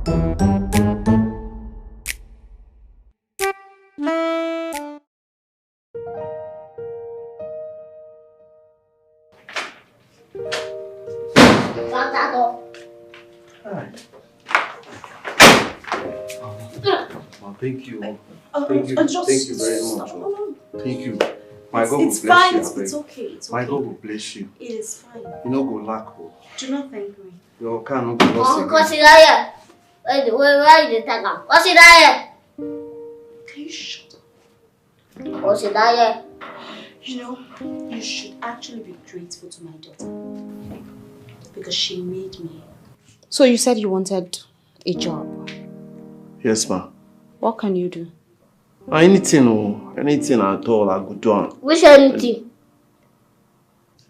Thank you. Thank you. Thank you very much. Thank you. My God will bless fine. you. It's okay. It's okay. My God will bless you. It is fine. You know go lack. Do not thank me. Your car no go lost again. Consider here. Where is the tagger? Consider here. Can you shut up? Consider here. You know, you should actually be grateful to my daughter. Because she made me. So you said you wanted a job? Yes, ma. What can you do? Anything at all, I could do. Which anything?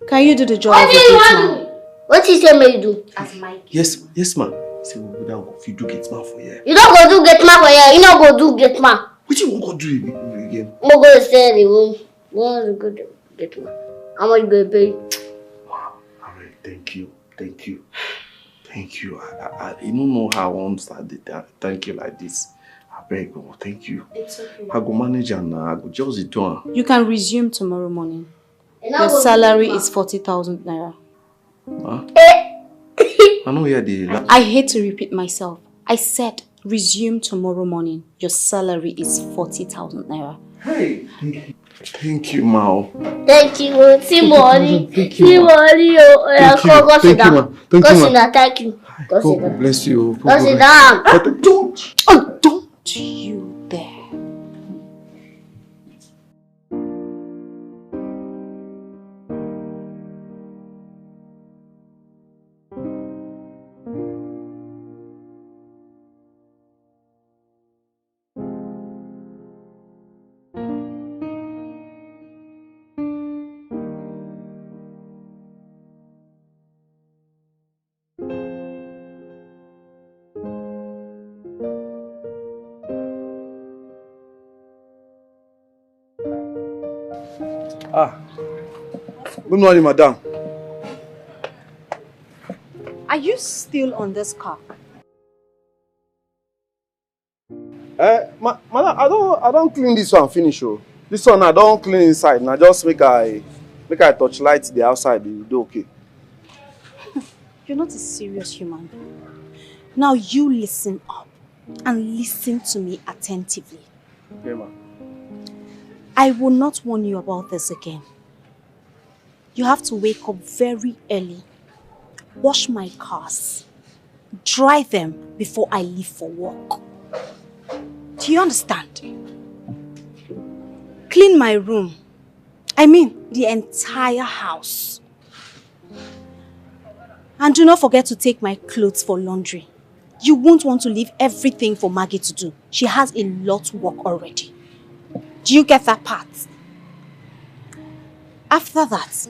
Can you do the job? What do you want to do? What is it may do? As my yes, ma. See, we don't go. If you do get ma for here. You don't go do get ma for here. You don't go do get ma. What you won't go do again? I'm going to stay in the room. I'm going to go do get ma. How much go pay? Wow, alright, thank you. Thank you. I don't know how I want to start the thank you like this. I beg you. Thank you. It's okay. I go manage and I go just do it. You can resume tomorrow morning. Your salary is 40,000 naira. Huh? I know hear the. I hate to repeat myself. I said resume tomorrow morning. Your salary is 40,000 naira. Hey. Thank you, Mao. Thank you. See money. Thank you. See money. Thank you. Thank you. God bless you. Go sit down. Don't you dare. Good morning, madam. Are you still on this car? Madam, I don't clean this one finish. Oh. This one I don't clean inside. Now just make I touch light the outside. You do okay. You're not a serious human. Now you listen up and listen to me attentively. Okay, ma'am. I will not warn you about this again. You have to wake up very early, wash my cars, dry them before I leave for work. Do you understand? Clean my room. I mean, the entire house. And do not forget to take my clothes for laundry. You won't want to leave everything for Maggie to do. She has a lot of work already. Do you get that part? After that,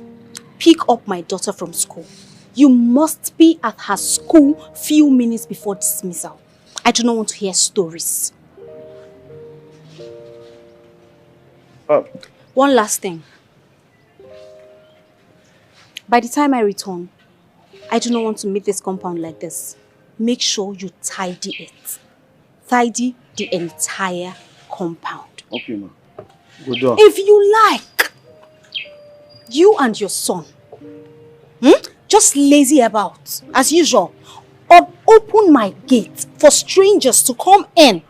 pick up my daughter from school. You must be at her school few minutes before dismissal. I do not want to hear stories. One last thing. By the time I return, I do not want to meet this compound like this. Make sure you tidy it. Tidy the entire compound. Okay, ma'am. Good on. If you like, you and your son, just lazy about, as usual, or open my gate for strangers to come in.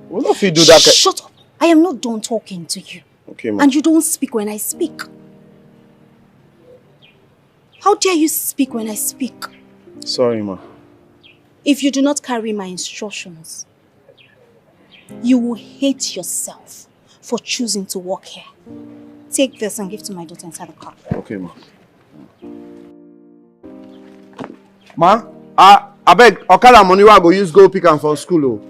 Well, if you do that... Shut up. I am not done talking to you. Okay, ma'am. And you don't speak when I speak. How dare you speak when I speak? Sorry, ma'am. If you do not carry my instructions, you will hate yourself for choosing to walk here. Take this and give to my daughter inside the car. Okay, ma'am. Ma, I beg, Okada money I go use go pick am for school. Oh.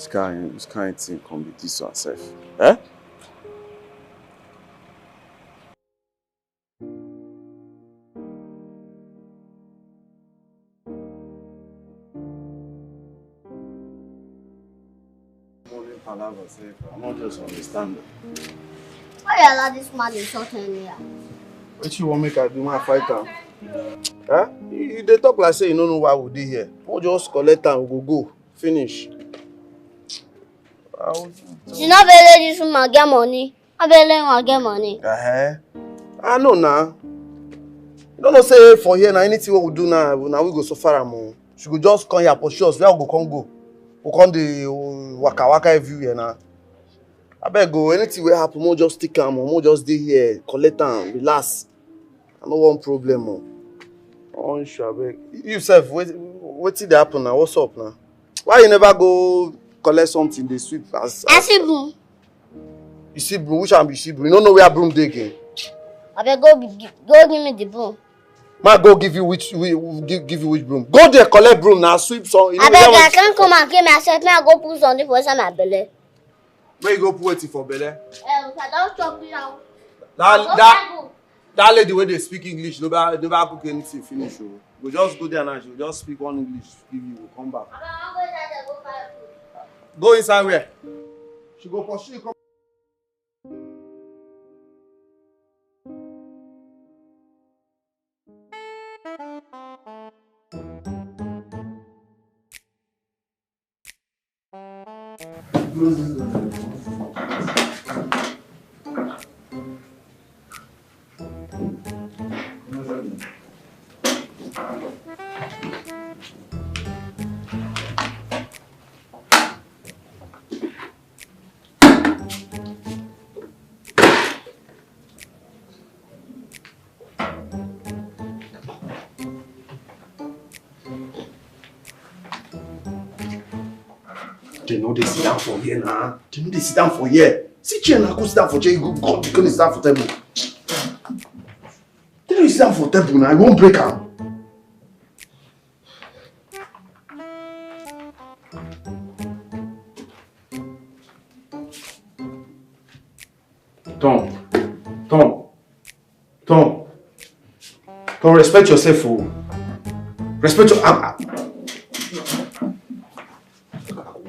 this kind thing can be this one self. Eh? I don't just understand it. Why you allow this man insult me? What you want make I do my fighter? Huh? They talk like say you don't know why we dey here. We'll just collect and we go. Finish. You not really this woman get money. I barely get money. I know now. You don't know say for here now anything what we do now we go so far am. She go just come here pursue us. Where we go? We come the waka everywhere now. I beg go anything will happen. More just stick am. More just stay here, collect am, relax. I no one problem. Oh, sure, beg. You self, what did happen now? What's up now? Why you never go collect something? They sweep as I see broom. You see broom? Which one be see broom? You don't know where broom dey again. I beg go give me the broom. Ma go give you which broom? Go there collect broom now. Sweep some. You know, I beg I can't come and kill myself. May I go put something for inside my belly? Where you go put it for belly? I don't chop it out. That lady where they speak English, nobody cook anything finish. We just go there now. She will just speak one English. Give you, we'll come back. Go inside where? She go pursue you. Come. They know they sit down for here now. They know they sit down for here. See chair now, go sit down for chair. You go sit down for table. They know you sit down for table now. I won't break am. Tom, respect yourself, fool. Respect your.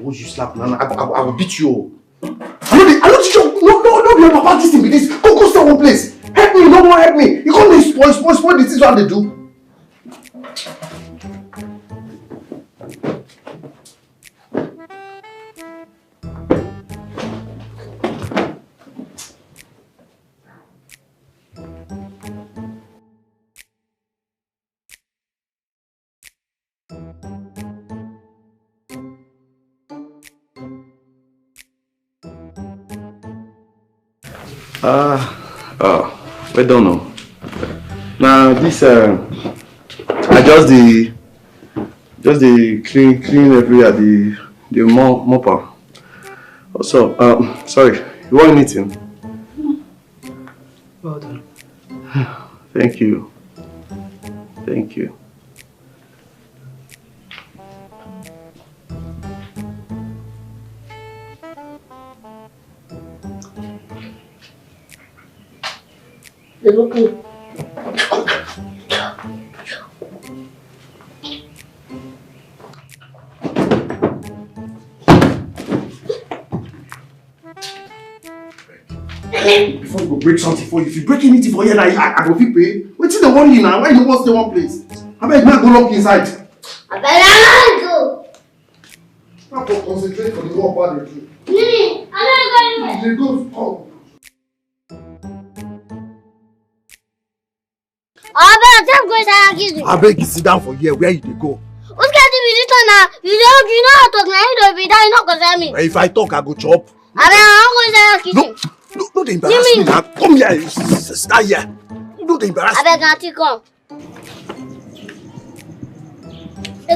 You slap now. I will beat you. I don't teach you. No, your papa this thing with this. Go stay one place. Help me, no more help me. You can't spoil this is what they do. We don't know. Now this I just the clean everywhere the mopper. Also, sorry, you want anything? Well done. Thank you. Okay. Before you go break something for you, if you break anything for you, I go fit pay. Wait till the one you now. Why you want to stay one place? I beg now go lock inside. I better go. I go concentrate for the work while they do. I'm not going. They go come. I beg you sit down for here. Where you dey go? Who's getting me this one now? You know how to talk now. You don't be that. You not gonna me. If I talk, I go chop. I beg I'm going to kitchen. No, they embarrass me now. Come here, start here. No, they embarrass me. I beg Auntie come. I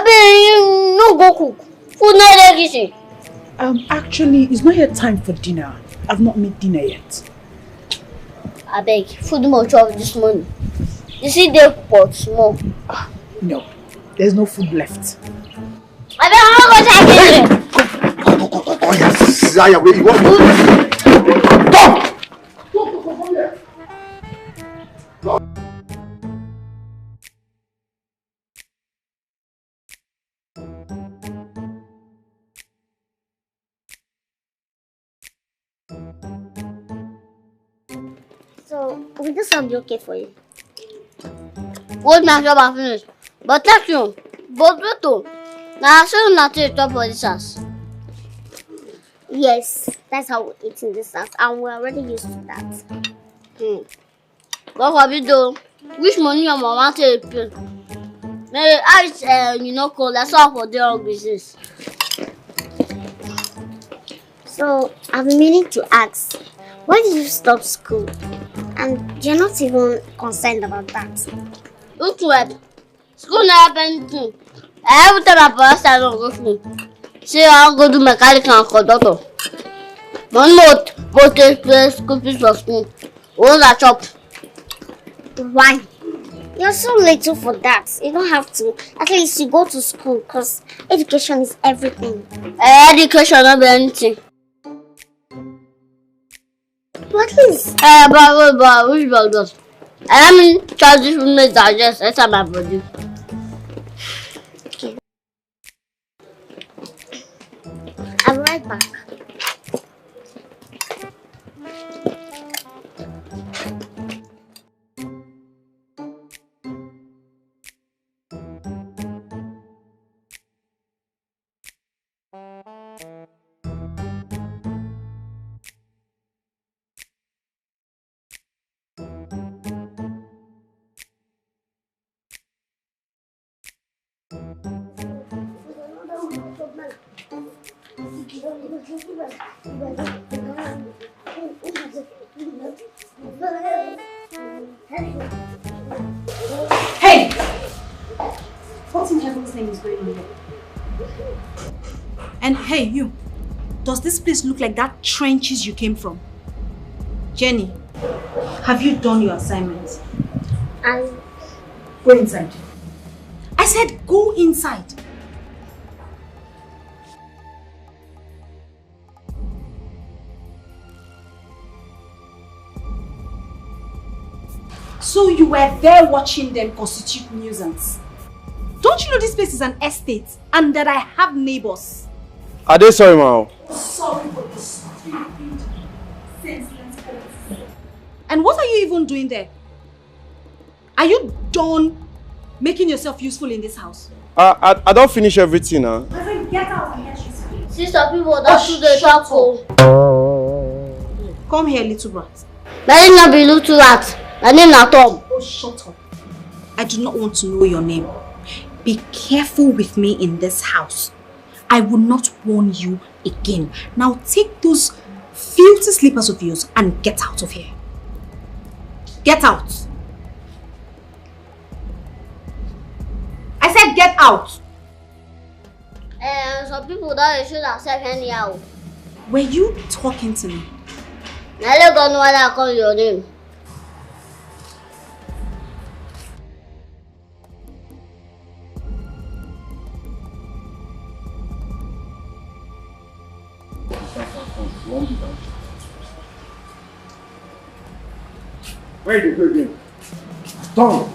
beg you no go cook. Food not in the kitchen. Actually, it's not yet time for dinner. I've not made dinner yet. I beg, food much of this morning. You see the pot small. No, there's no food left. I beg I'm not going to kitchen. higher way. You want to stop! Come here. So, will this one be okay for you? What my job I finished. But thank you. But Beto, now I should not take top for this house. Yes, that's how we eat in this house, and we're already used to that. What have you done? Which money your mama take pay? Maybe I call that's all for their own business. So, I've been meaning to ask, why did you stop school? And you're not even concerned about that. Look what? School never happened to. Every time I pass, I don't go to school. Say I'll go do mechanic and conductor. One more, but take school fees for school. What's that chop? Why? You're so little for that. You don't have to. At least you go to school because education is everything. Education not be anything. What is? But which bag does? I mean, charge this room is digest enter my body. Okay. I'll be right back. Hey! What in heaven's name is going on here? And hey, you. Does this place look like that trenches you came from? Jenny, have you done your assignment? Go inside. I said go inside. So you were there watching them constitute nuisance. Don't you know this place is an estate and that I have neighbors? Are they sorry, ma? Sorry for this stupid, senseless policy. And what are you even doing there? Are you done making yourself useful in this house? I don't finish everything now. Reverend, get out and get useful. Sister, people that should they talk. Come here, little brat. My name not be little rat. My name not Tom. Oh, shut up. I do not want to know your name. Be careful with me in this house. I will not warn you again. Now take those filthy slippers of yours and get out of here. Get out. I said get out. Some people that should accept anyhow. Were you talking to me? I don't know why I call your name. Where did you go? Tom!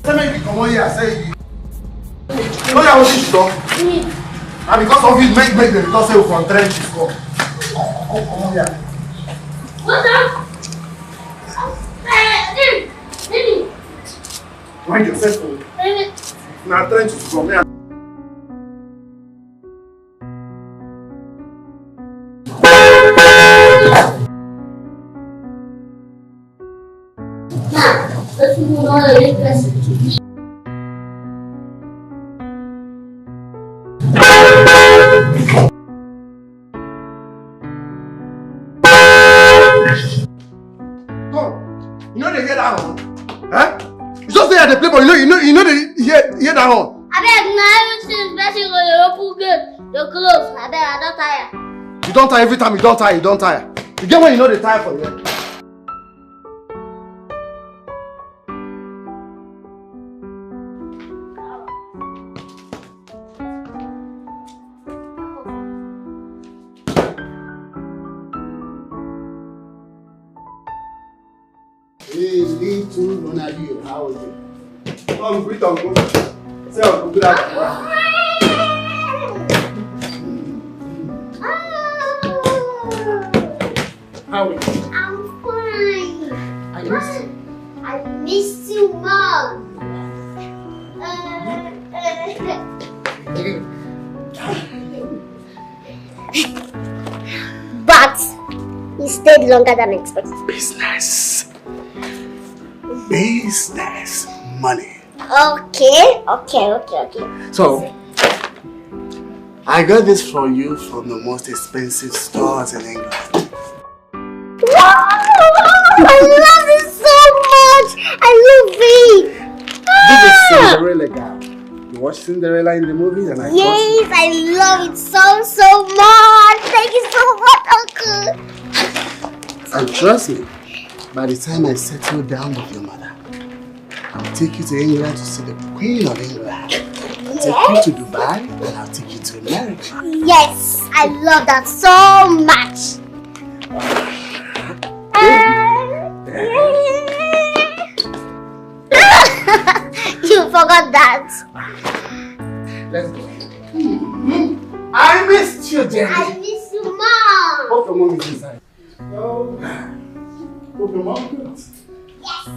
Tell me come on here, say you. No, I want you to talk. And because of it, make them not say from trenches come. Come on here. What's up? Mind yourself. Now trenches come here. Let's move on to the next. You know they hear that horn? Huh? You just say at the play, but you know they hear that horn. I beg now everything is blessing on your local gate. Your clothes. I beg I don't tire. You don't tire every time, you don't tire. You get when you know they tire for you. me too, Mona Leo. How are you? Greet Uncle. Say Uncle, good afternoon. How are you? I'm fine. I miss you. I miss you, Mom. But he stayed longer than expected. Business. Business. Money. Okay. So, I got this for you from the most expensive stores in England. Wow! I love it so much! I love it! This is Cinderella girl. You watch Cinderella in the movies and I Yes, I love it so much! Thank you so much, Uncle! And trust me, by the time I settle down with your mother, I'll take you to England to see the Queen of England. I'll take you to Dubai and I'll take you to America. Yes, I love that so much! You forgot that. Let's go. I missed you, Jenny. I miss you, Mom. Hope your mom is inside. Oh, hope your mom good. Yes.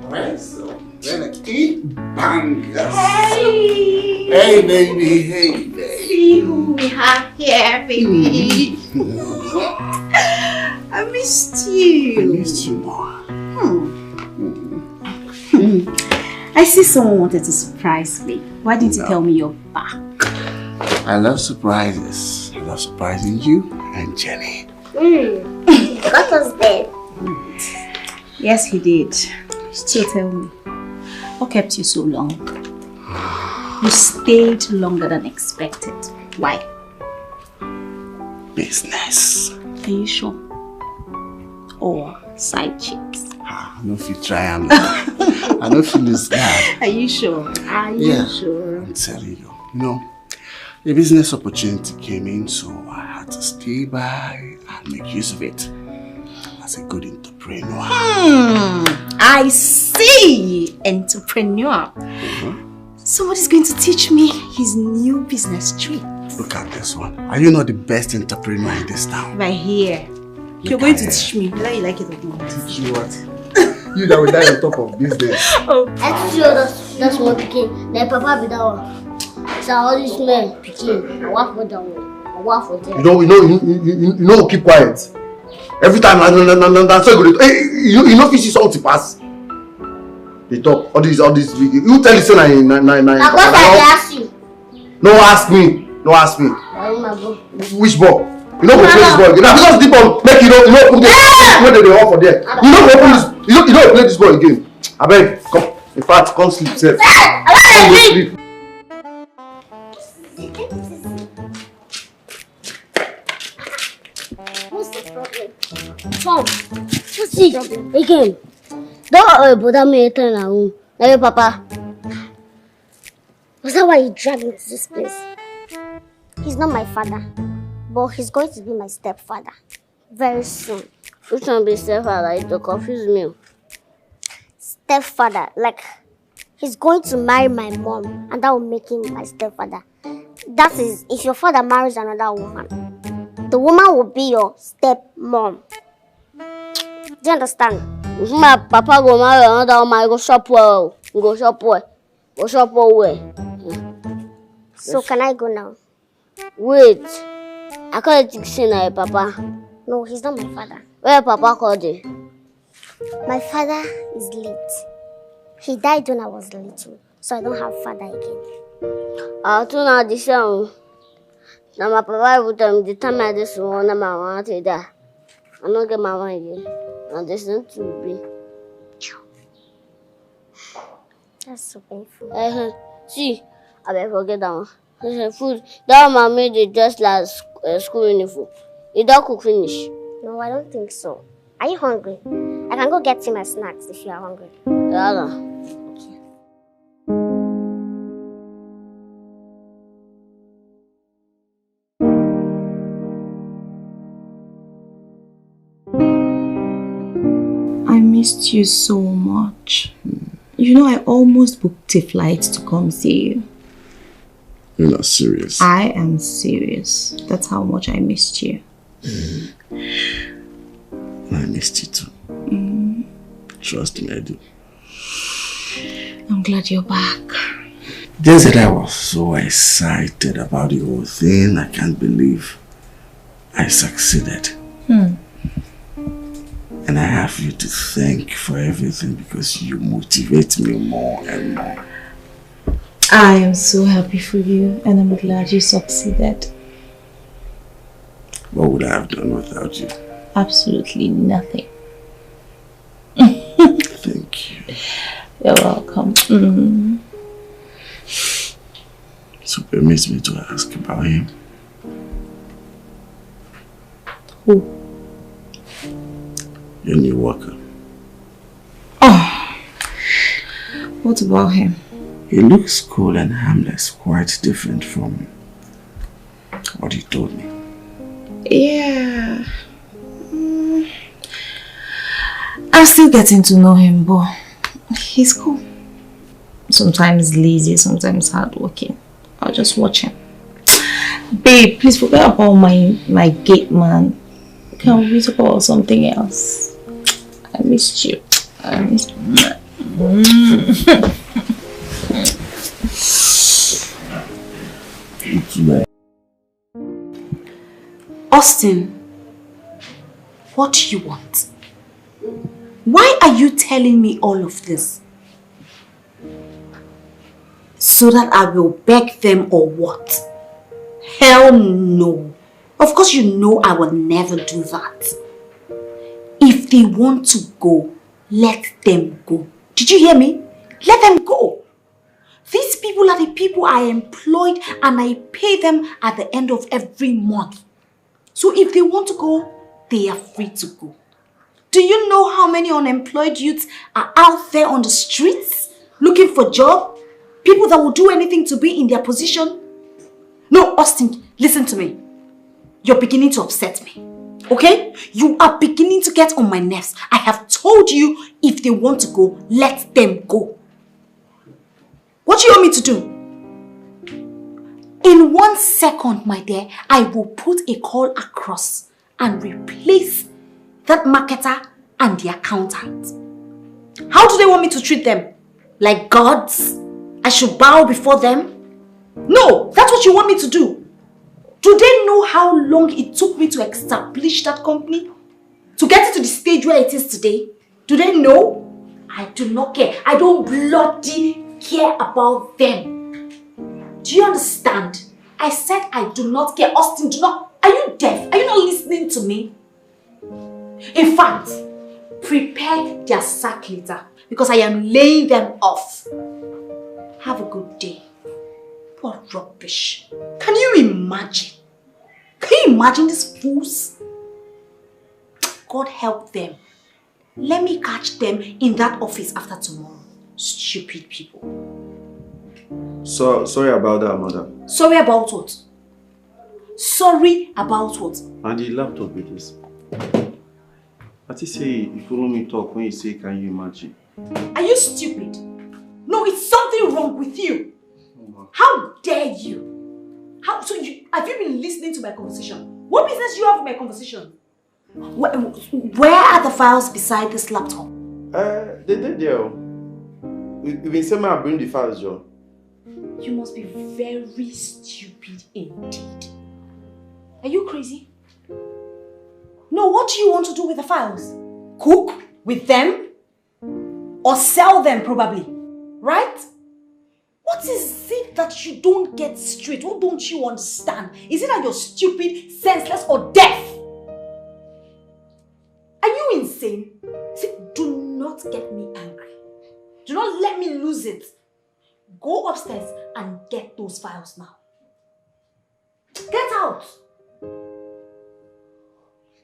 Alright, so we're gonna eat bangers. Hey! Hey, baby, hey, baby. See who we have here, baby. I missed you. I missed you more. I see someone wanted to surprise me. Why didn't you tell me you're back? I love surprises. I love surprising you and Jenny. What was there? Yes, he did. So tell me, what kept you so long? You stayed longer than expected. Why? Business. Are you sure? Or side chicks? I know if you try and I know if you lose God. Are you sure? Are you sure? I'm telling you. You know, a business opportunity came in, so I had to stay by and make use of it as a good entrepreneur. I see! Entrepreneur. Somebody's going to teach me his new business trick. Look at this one. Are you not the best entrepreneur in this town? Right here. You're going to teach me whether you like it or not. Teach you what? You that will die on top of business. That's true, that's what became. Then Papa be that one. So all these men became. I work for that one. I work for them. You know, keep quiet. Every time, that's so good. Hey, you know, fish is all to pass. They talk, all these. You tell listen, Now, what I ask you? No, ask me. Which ball? You know, go play this ball again. Now, because deep on, make you know, put this where they offer there. You know, go open this. You don't play this ball again. I beg, come. In fact, come sleep, sir. Come go sleep. What's the problem? Tom, what's the problem? Again. Don't worry about me turn around. Hey, Papa. Was that why you dragged me to this place? He's not my father, but he's going to be my stepfather very soon. Which one be stepfather? You don't confuse me. Stepfather, like he's going to marry my mom, and that will make him my stepfather. That is, if your father marries another woman, the woman will be your stepmom. Do you understand? If my papa go marry another woman, go shop well. Go shop well. Go shop well. So can I go now? Wait. I can't think say na your papa. No, he's not my father. Where your papa called you? My father is late. He died when I was little, so I don't have father again. I told her this song. Now my papa would tell me the time I just want my mama to die. I don't get my mama again. I just need to be. That's so painful. See, I better forget that one. Food. That one made it just like school uniform. You don't cook finish. No, I don't think so. Are you hungry? I can go get you my snacks if you are hungry. Yeah. I missed missed you so much. You know, I almost booked a flight to come see you. You're not serious. I am serious. That's how much I missed you. I missed you too. Trust me, I do. I'm glad you're back. Just that I was so excited about the whole thing. I can't believe I succeeded. And I have you to thank for everything because you motivate me more and more. I am so happy for you and I'm glad you succeeded. What would I have done without you? Absolutely nothing. Thank you. You're welcome. So permit me to ask about him. Who? Your new worker. Oh. What about him? He looks cool and harmless, quite different from what you told me. Yeah. I'm still getting to know him, but he's cool. Sometimes lazy, sometimes hardworking. I'll just watch him. Babe, please forget about my gate man. Can we talk about something else? I missed you. I missed you. Austin, what do you want? Why are you telling me all of this? So that I will beg them or what? Hell no. Of course you know I will never do that. If they want to go, let them go. Did you hear me? Let them go. These people are the people I employed and I pay them at the end of every month. So if they want to go, they are free to go. Do you know how many unemployed youths are out there on the streets looking for job? People that will do anything to be in their position? No, Austin, listen to me. You're beginning to upset me. Okay? You are beginning to get on my nerves. I have told you if they want to go, let them go. What do you want me to do? In 1 second, my dear, I will put a call across and replace that marketer and the accountant. How do they want me to treat them? Like gods? I should bow before them? No, that's what you want me to do. Do they know how long it took me to establish that company? To get it to the stage where it is today? Do they know? I do not care. I don't bloody care about them. Do you understand? I said I do not care. Austin, do not. Are you deaf? Are you not listening to me? In fact, prepare their sack later because I am laying them off. Have a good day. What rubbish. Can you imagine? Can you imagine these fools? God help them. Let me catch them in that office after tomorrow. Stupid people. So, sorry about that, madam. Sorry about what? Sorry about what? And the laptop with this. I think say, you follow me talk when you say, can you imagine? Are you stupid? No, it's something wrong with you. How dare you? Have you been listening to my conversation? What business do you have with my conversation? Where are the files beside this laptop? They did there. We've been saying I bring the files, John. You must be very stupid indeed. Are you crazy? No, what do you want to do with the files? Cook with them? Or sell them probably? Right? What is it that you don't get straight? What don't you understand? Is it that you're stupid, senseless, or deaf? Are you insane? See, do not get me angry. Do not let me lose it. Go upstairs and get those files now. Get out!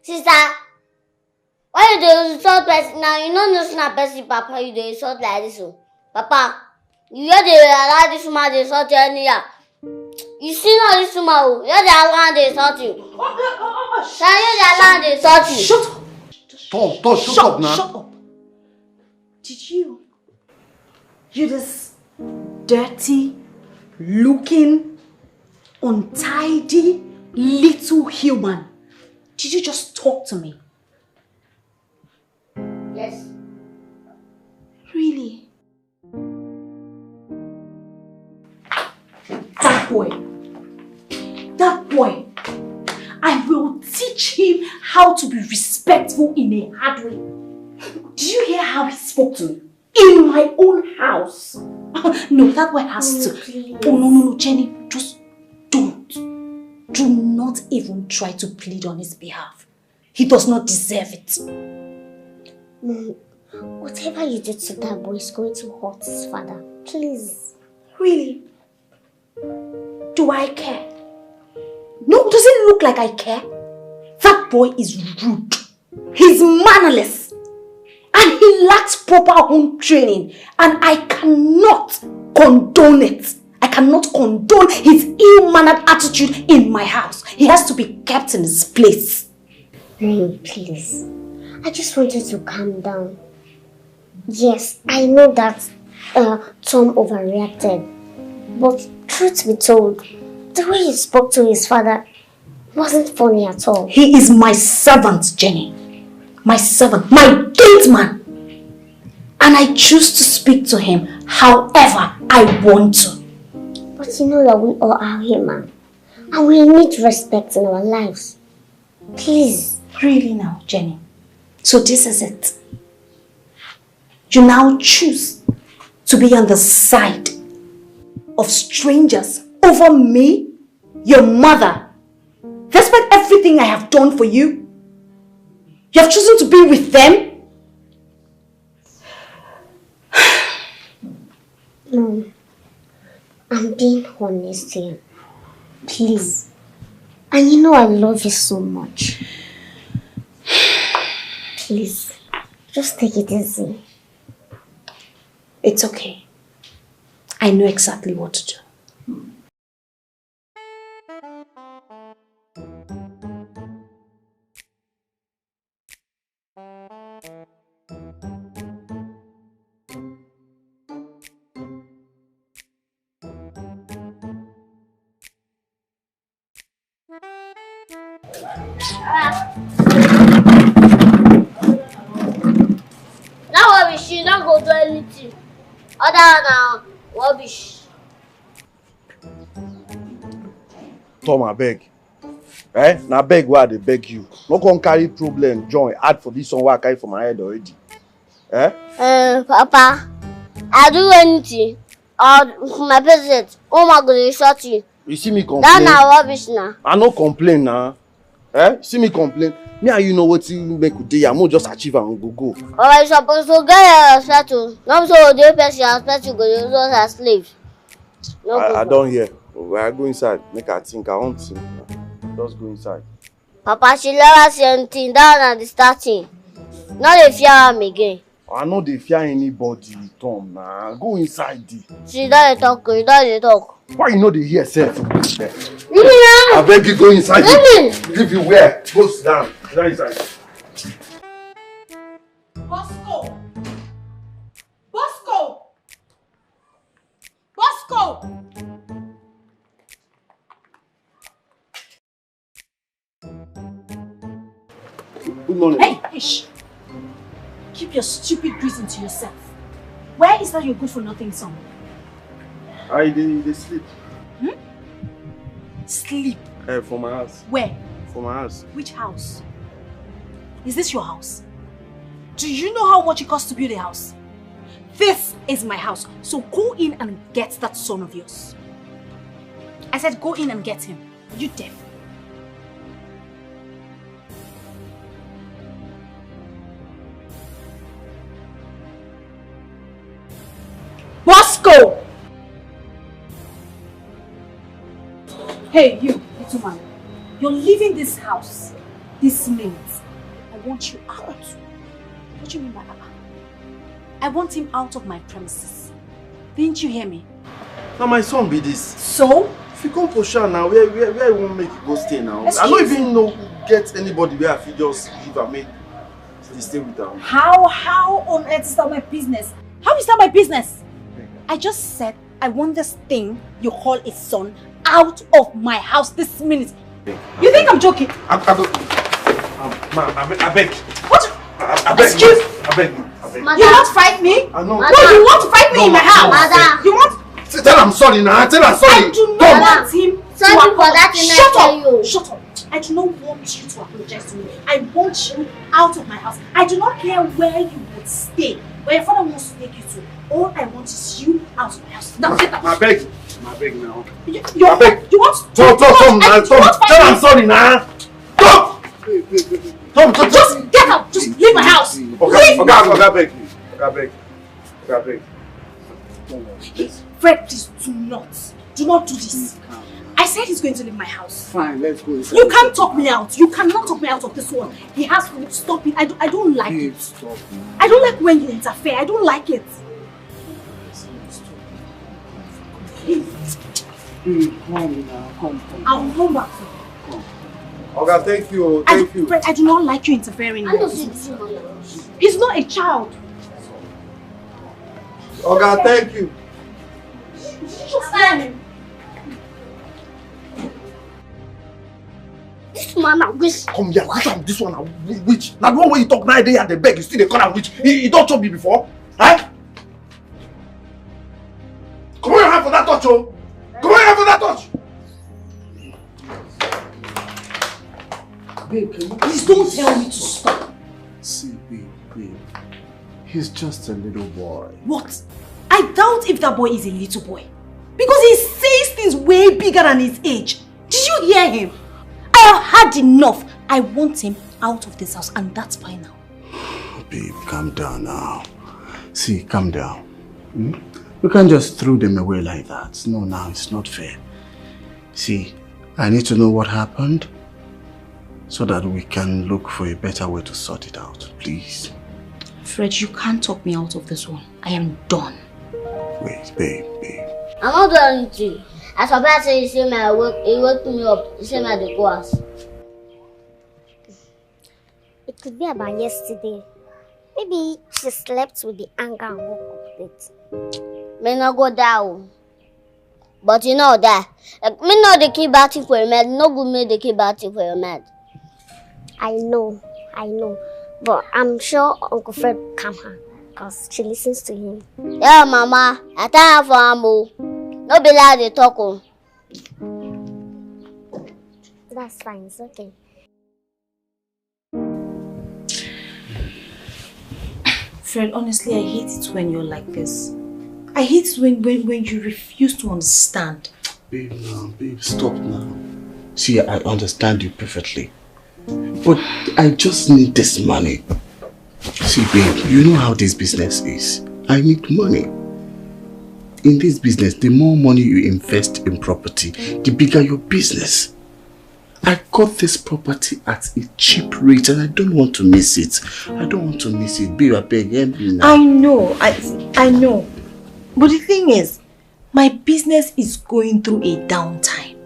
Sister, why you do insult person now? You know no not person, Papa. You do insult like this, Papa. You hear the allow this woman to insult you anyhow. You see now this woman, you hear the allow to insult you. Can you the allow to insult you? Shut up! Shut up now. Shut up! Did you? You this dirty, looking, untidy, little human. Did you just talk to me? Yes. Really? That boy, I will teach him how to be respectful in a hard way. Did you hear how he spoke to me? In my own house. No, that boy has to. Please. Oh, no, Jenny, just don't. Do not even try to plead on his behalf. He does not deserve it. Mom, whatever you did to that boy is going to hurt his father. Please. Really? Do I care? No, does it look like I care? That boy is rude. He's mannerless. And he lacks proper home training. And I cannot condone it. I cannot condone his ill-mannered attitude in my house. He has to be kept in his place. Mom, please. I just want you to calm down. Yes, I know that Tom overreacted. But truth be told, the way he spoke to his father wasn't funny at all. He is my servant, Jenny. My servant, my gate man. And I choose to speak to him however I want to. But you know that we all are human. And we need respect in our lives. Please. Really now, Jenny. So this is it. You now choose to be on the side of strangers over me, your mother. Despite everything I have done for you, you have chosen to be with them? No. I'm being honest here. Please. And you know I love you so much. Please. Just take it easy. It's okay. I know exactly what to do. Now rubbish, she not go do anything. Other than rubbish. Tom, I beg. Now beg why they beg you. No come carry problem, join, add for this one where I carry for my head already. Papa, I do anything. For my president, oh my God, they shot you. You see me complain? That's not rubbish now. I no complain now. See me complain. Me and you know what you make today. I'm not just achieve and go. But you supposed to get your settle. Not so the person expect you go use us as slaves. No I don't hear. I go inside. Make I think. I want to. Just go inside. Papa, she never say anything. That's not the starting. Not the fear am again. I know they fear anybody, Tom. Nah, go inside. She doesn't talk. You doesn't talk. Why you know they hear self? Leave me now. I beg you, go inside. Leave me. Leave you where? Go sit down. Sit down inside. Bosco! Bosco! Bosco! Good morning. Hey, shh! Keep your stupid reason to yourself. Where is that your good for nothing son? They sleep. Sleep? For my house. Where? For my house. Which house? Is this your house? Do you know how much it costs to build a house? This is my house. So go in and get that son of yours. I said go in and get him. Are you deaf? Bosco! Hey, you, little man. You're leaving this house this minute. I want you out. What do you mean by that? I want him out of my premises. Didn't you hear me? Now my son be this. So? If you come for sure now, where you won't make it go stay now? Excuse I don't even know get anybody where I feel just give and make you stay with her. How on earth is that my business? How is that my business? I just said I want this thing you call a son out of my house this minute. You think I'm joking? I beg. What? I beg. Excuse? I beg. You want to fight me? I know. No, you want to fight me in my house? Mother. You want? Tell I'm sorry now. Tell I'm sorry. I do not want him Sorry to for that thing I tell you. Shut up. I do not want you to apologize to me. I want you out of my house. I do not care where you would stay. Where your father wants to take you to. All I want is you out of my house. Now get out. I beg now. You beg. want to Tom, tell I'm sorry now. Tom! Tom, just get out. Just leave my house. Okay, beg. Fred, please do not do this. I said he's going to leave my house. Fine, let's go. You can't talk me out. You cannot talk me out of this one. He has to stop it. I don't like it. Stop. I don't like when you interfere. I don't like it. Come now, come. I'll come back. Okay, thank you. Fred, I do not like you interfering. I don't see this woman. He's not a child. Okay, thank you. Just let him. This man a witch. Come here, which one? This one a witch. Now the one where you talk now, they at the beg, you still they call a witch. He don't chop me before. Huh? Come on, your hand for that touch, oh. Come on, your hand for that touch. Babe, can you Please don't tell me to stop. see, babe? He's just a little boy. What? I doubt if that boy is a little boy. Because he says things way bigger than his age. Did you hear him? I have had enough. I want him out of this house and that's fine now. Babe, calm down now. See, calm down. You can't just throw them away like that. No, now it's not fair. See, I need to know what happened so that we can look for a better way to sort it out, please. Fred, you can't talk me out of this one. I am done. Wait, babe. I'm not done with you. As a person, you say my work, he woke me up. You say my the course. It could be about yesterday. Maybe she slept with the anger and woke up with it. May not go down. But you know that. Me know they keep batting for your man. No good me they keep batting for your man. I know. But I'm sure Uncle Fred will calm her because she listens to him. Yeah, Mama. I tell her for Ambo. No be like they talk. That's fine, it's okay. Fred, honestly, I hate it when you're like this. I hate it when you refuse to understand. Babe, now, babe, stop now. See, I understand you perfectly. But I just need this money. See, babe, you know how this business is. I need money. In this business, the more money you invest in property, the bigger your business. I got this property at a cheap rate and I don't want to miss it. Babe, I beg you now. I know. But the thing is, my business is going through a downtime.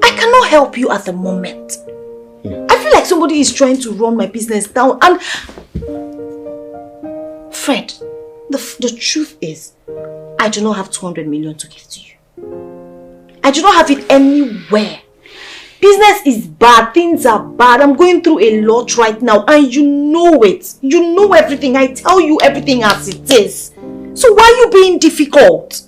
I cannot help you at the moment. I feel like somebody is trying to run my business down and... Fred, the truth is, I do not have 200 million to give to you. I do not have it anywhere. Business is bad, things are bad. I'm going through a lot right now and you know it. You know everything. I tell you everything as it is. So why are you being difficult?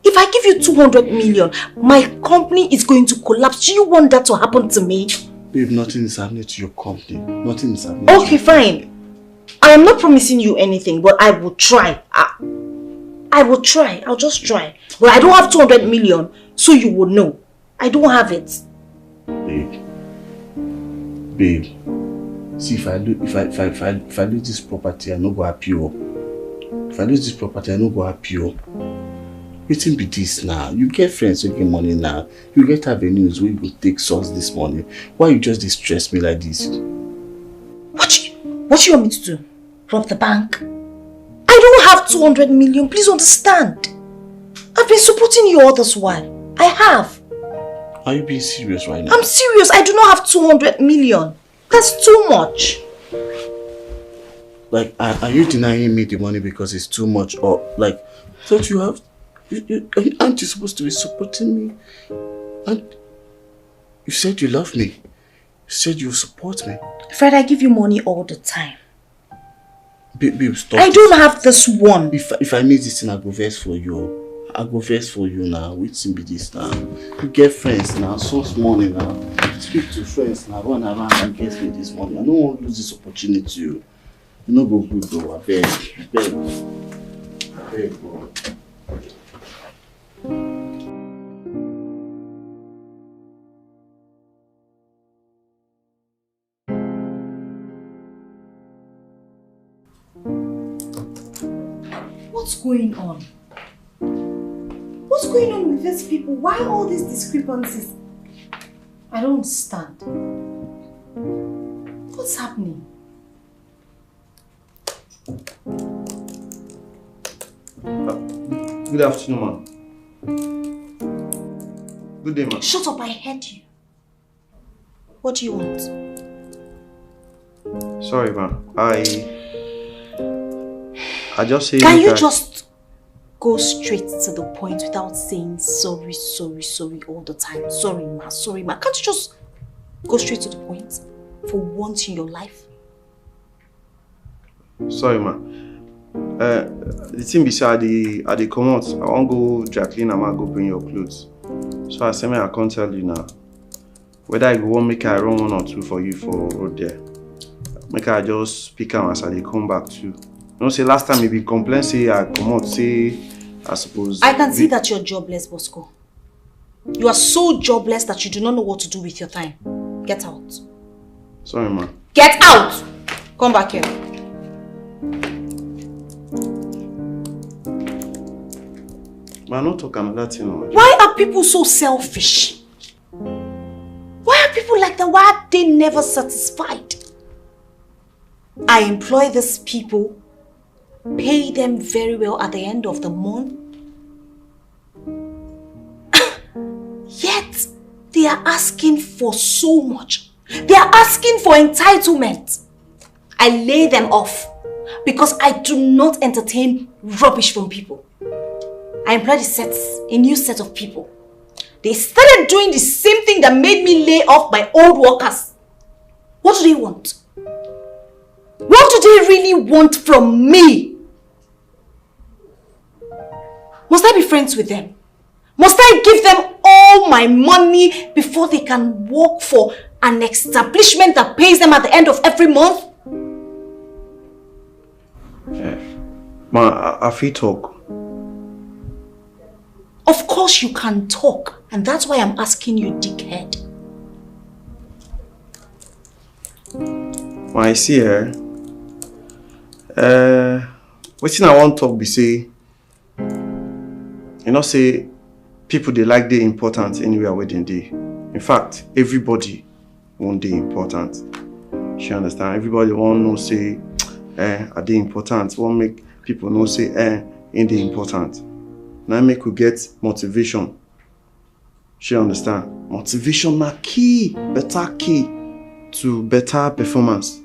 If I give you 200 million, my company is going to collapse. Do you want that to happen to me? Babe, nothing is happening to your company. Nothing is happening. Okay, fine. I am not promising you anything, but I will try. I will try. I'll just try. But I don't have 200 million, so you will know. I don't have it. Babe. See, if I lose this property, I no go happy. If I lose this property, I no go happy. Waiting be this now. You get friends who get money now. You get avenues where you will take source this money. Why you just distress me like this? What do you want me to do? Rob the bank? I don't have 200 million. Please understand. I've been supporting you all this while. I have. Are you being serious right now? I'm serious. I do not have 200 million. That's too much. Like, are you denying me the money because it's too much? Or, like, don't you have... aren't you supposed to be supporting me? And you said you love me. You said you support me. Fred, I give you money all the time. Babe, stop. I don't have this one. If I need this thing, I'll go verse for you. I'll go verse for you now. Waiting be this now. You get friends now, source money now. Speak to friends now, run around and get me this money. I don't want to lose this opportunity. You know go good though, I beg. Bro. What's going on? What's going on with these people? Why all these discrepancies? I don't understand. What's happening? Good afternoon, man. Good day, man. Shut up, I heard you. What do you want? Sorry, man. I just say... Can you just go straight to the point without saying sorry all the time? Sorry, ma. Can't you just go straight to the point for once in your life? Sorry, man. The thing beside the come out, I want go Jacqueline and I go bring your clothes. So I say I can't tell you now. Whether I go make I run 1 or 2 for you for road there. Make I just pick them as I come back too. You know, say last time you be complain, say I come out, say I suppose... I can see that you're jobless, Bosco. You are so jobless that you do not know what to do with your time. Get out. Sorry, man. Get out! Come back here. Man, not talk another thing. Why are people so selfish? Why are people like that? Why are they never satisfied? I employ these people, pay them very well at the end of the month. Yet, they are asking for so much. They are asking for entitlement. I lay them off because I do not entertain rubbish from people. I employed a new set of people. They started doing the same thing that made me lay off my old workers. What do they want? What do they really want from me? Must I be friends with them? Must I give them all my money before they can work for an establishment that pays them at the end of every month? Yeah. Man, I feel talk. Of course you can talk, and that's why I'm asking you, dickhead. When I see her, what thing I want to talk be say, you know, say people they like they important anywhere where they dey. In fact, everybody want they important. You understand? Everybody want know say, are they important? Want make people know say, ain't they important? Now make you get motivation. She understand? Motivation na key, better key to better performance.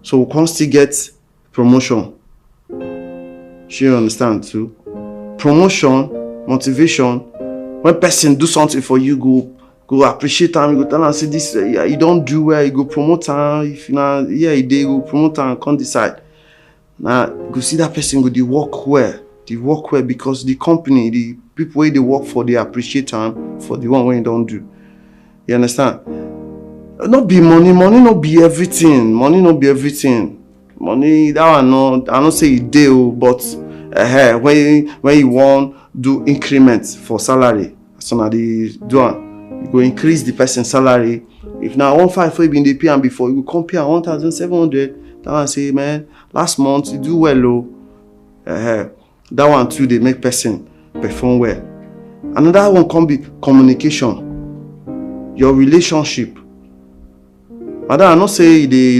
So we can still get promotion. She understand too? Promotion, motivation. When person do something for you, go appreciate them. You go tell them say this, you don't do well. You go promote them. If you not, they go promote them. Can't decide. Now go see that person go they work well. They work well because the company, the people where they work for, they appreciate them for the one where you don't do. You understand? Not be money not be everything. Money not be everything. Money that one no, I don't say it deal, but when you want do increments for salary, so now they do you go increase the person's salary. If now 1,500 for you been the pay and before you compare 1,700, that one say man, last month you do well low. That one too they make person perform well. Another one can be communication, your relationship. Madam, I not say they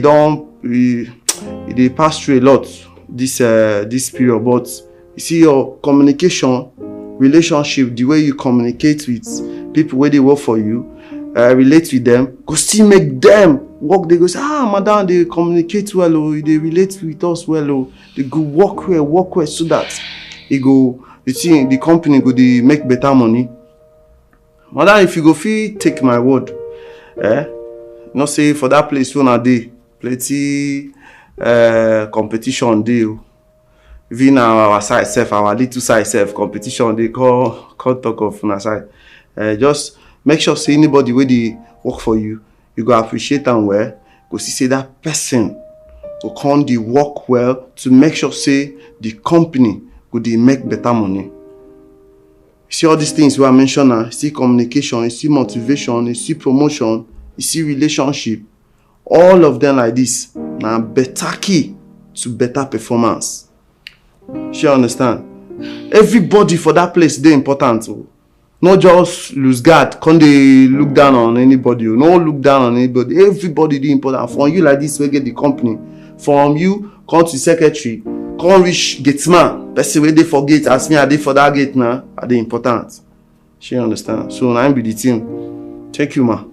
pass through a lot this period, but you see your communication, relationship, the way you communicate with people where they work for you, relate with them, go still make them work. They go say, madam, they communicate well, or they relate with us well, or they go work well, so that the company go they make better money. Madam, if you go feel take my word, not say for that place one a day, plenty competition dey. Even our side self, our little side self, competition they call talk of on our side. Just make sure say anybody where they work for you, you go appreciate them well. Go see say that person go come dey work well to make sure say the company go dey make better money. You see all these things we are mentioning, you see communication, you see motivation, you see promotion, you see relationship. All of them like this na better key to better performance. You understand? Everybody for that place dey important. Not just lose guard, can't they look down on anybody? No look down on anybody. Everybody dey important. For you like this, we get the company. From you, come to secretary, come reach gateman. Person where they forget, ask me, are they for that gate now? Are they important? She understand. So now be the team. Thank you, ma.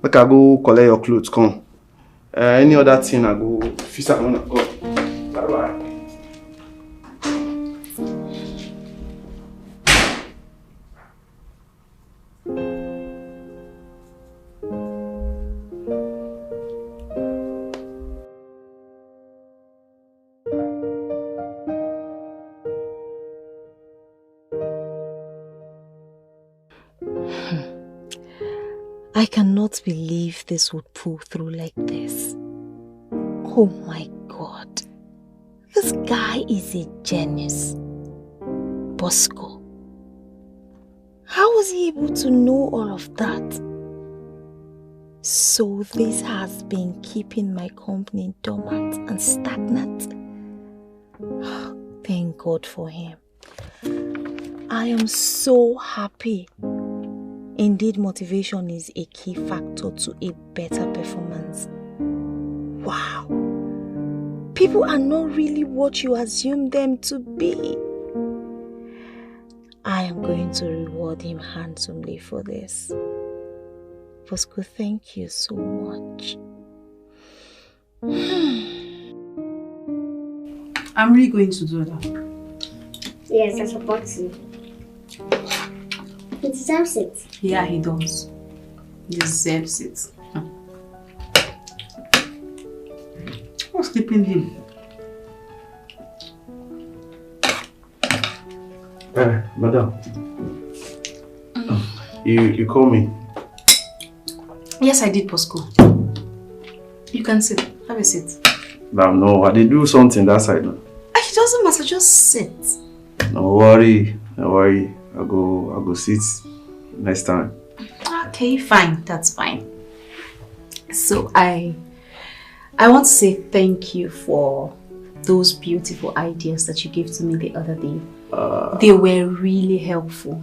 Make I go collect your clothes. Come. Any other thing, I go. Fix up when I go. Bye bye. I cannot believe this would pull through like this. Oh my God. This guy is a genius. Bosco. How was he able to know all of that? So this has been keeping my company dormant and stagnant. Thank God for him. I am so happy. Indeed, motivation is a key factor to a better performance. Wow. People are not really what you assume them to be. I am going to reward him handsomely for this. Bosco, thank you so much. I'm really going to do that. Yes, I support you. He deserves it. Yeah, he does. He deserves it. What's keeping him? Madam. You call me? Yes, I did, Bosco. You can sit. Have a seat. No, I did do something that side now. It doesn't matter, just sit. No worry. I'll go sit next time. Okay, fine. That's fine. So I want to say thank you for those beautiful ideas that you gave to me the other day. They were really helpful.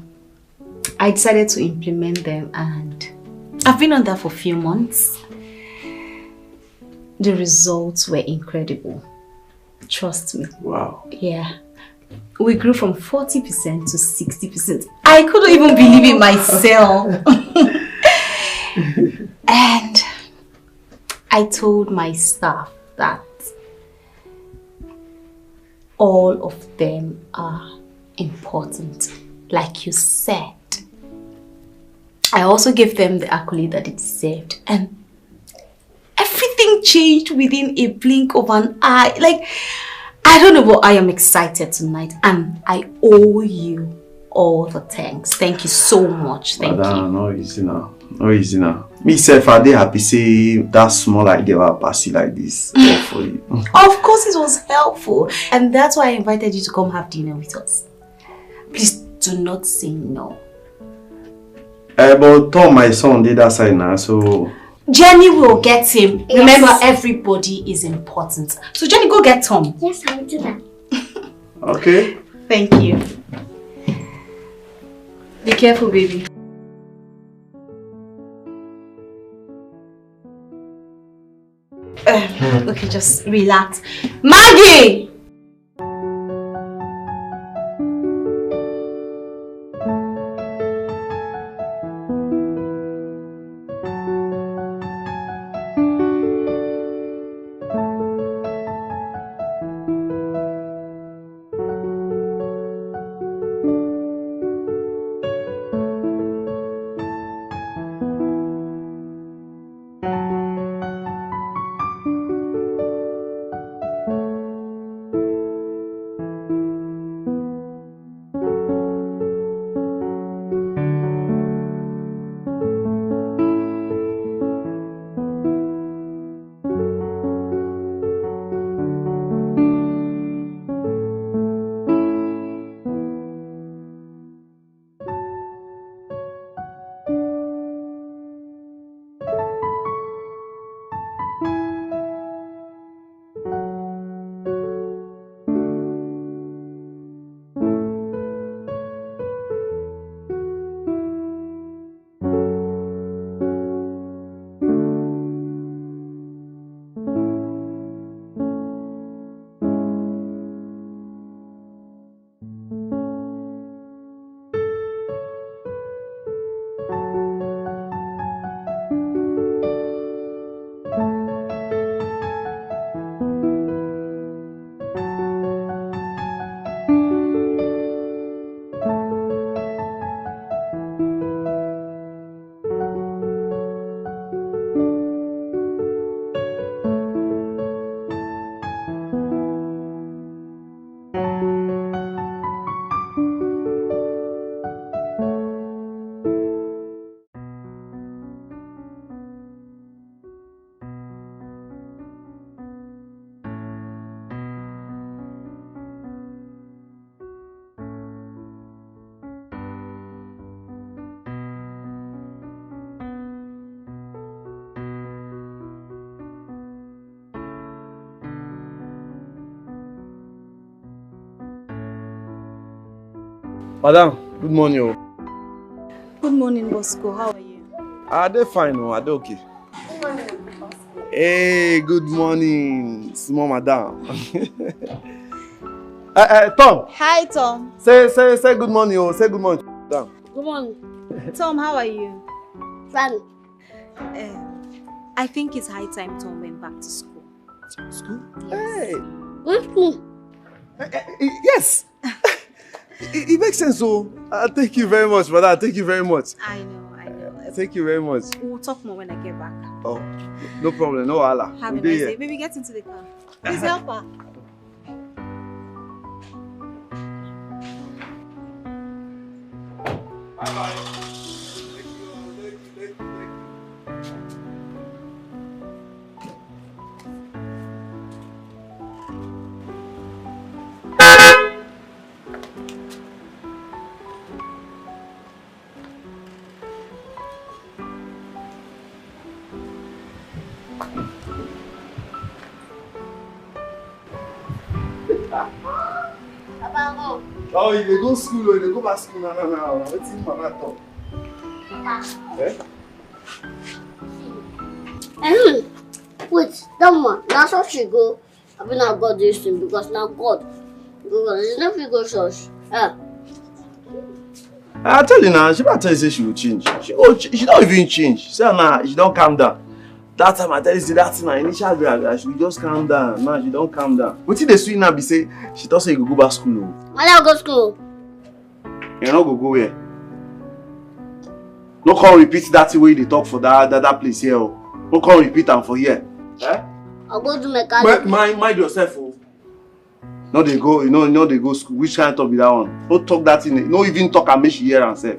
I decided to implement them and I've been on that for a few months. The results were incredible. Trust me. Wow. Yeah. We grew from 40% to 60%. I couldn't even believe it myself. And I told my staff that all of them are important, like you said. I also gave them the accolade that it deserved, and everything changed within a blink of an eye. Like, I don't know, but I am excited tonight, and I owe you all the thanks. Thank you so much. Thank you. No easy now. Me self, I dey happy say that small idea will pass you like this for you. Of course, it was helpful, and that's why I invited you to come have dinner with us. Please do not say no. But Tom, my son, did that side now, so Jenny will get him. Yes. Remember, everybody is important. So Jenny, go get Tom. Yes, I will do that. okay. Thank you. Be careful, baby. Okay, just relax. Maggie! Madam, good morning. Oh. Good morning, Bosco. How are you? They fine. Oh, they okay. Good morning, Bosco. Hey, good morning, small madam. Tom. Hi, Tom. Say good morning. Oh, say good morning, madam. Good morning. Tom, how are you? Fine. I think it's high time Tom went back to school. School? Yes. Hey. Which school? Yes. It makes sense. So, thank you very much, brother. Thank you very much. I know. Thank you very much. We'll talk more when I get back. Oh, no problem. No wahala. Have a nice day. Baby, get into the car. Please help her. Bye-bye. Oh, you go school or you go back school now. What's in Mama talk? Eh? Wait, that one. That's how she go. I mean, I got this thing because now God. Because it's not go church. I tell you now, she might tell you say she will change. She don't even change. She said nah, she don't calm down. That time I tell you that thing, initial reaction, she will just calm down. Now she don't calm down. What did the sweet now be say? She thought say you go back school. Why not go school? You not go where? No come repeat that way they talk for that place here. No come repeat them for here. Eh? I'll go to mechanic. Mind yourself. Oh. No they go, no they go school. Which kind of talk be that one? No talk that thing. No even talk and make she hear herself.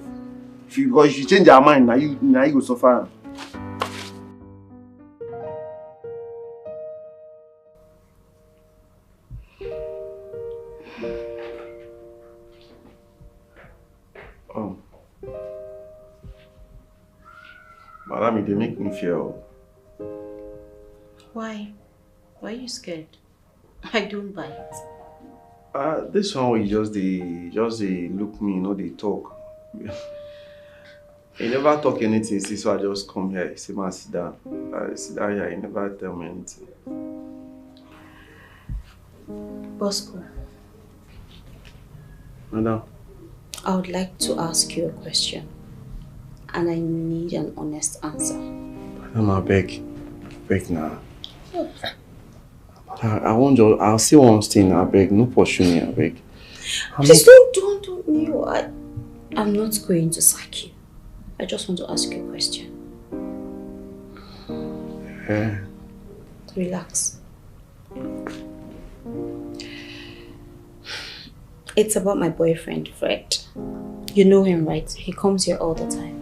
Because if you change her mind, now you go suffer. Oh. Madam, they make me fear. Why? Why are you scared? I don't bite. This one will just they look me, they talk. He never talk anything, see, so I just come here. He say, man, sit down. I sit down here, he never tell me anything. Bosco. Madam. I would like to ask you a question. And I need an honest answer. Madam, I beg now. I'll say one thing, I beg. No pursue me, I beg. Please don't you. I'm not going to sack you. I just want to ask you a question. Yeah. Relax. It's about my boyfriend, Fred. You know him, right? He comes here all the time.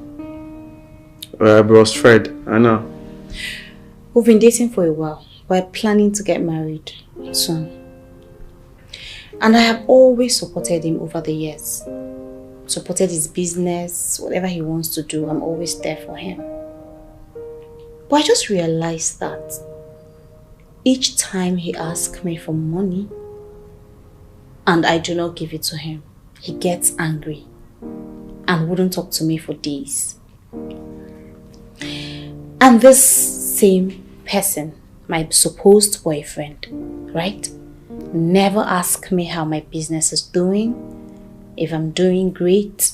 Bros Fred, I know. We've been dating for a while. We're planning to get married soon. And I have always supported him over the years. Supported his business, whatever he wants to do, I'm always there for him. But I just realized that each time he asks me for money and I do not give it to him, he gets angry and wouldn't talk to me for days. And this same person, my supposed boyfriend, right, never asks me how my business is doing, if I'm doing great,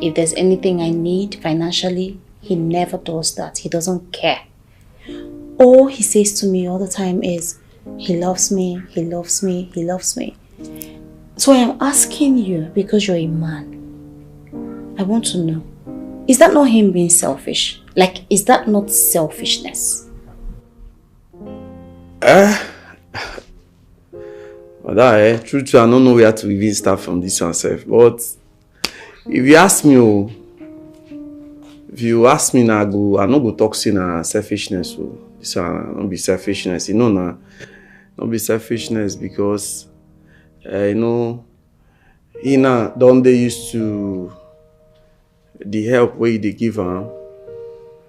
if there's anything I need financially. He never does that. He doesn't care. All he says to me all the time is, he loves me, he loves me, he loves me. So I am asking you, because you're a man, I want to know, is that not him being selfish? Like, is that not selfishness? True, I don't know where to even start from this one self. But if you ask me now, I no go talk say na selfishness. This one not be selfishness. Not be selfishness because he now don't they used to the help where they give him.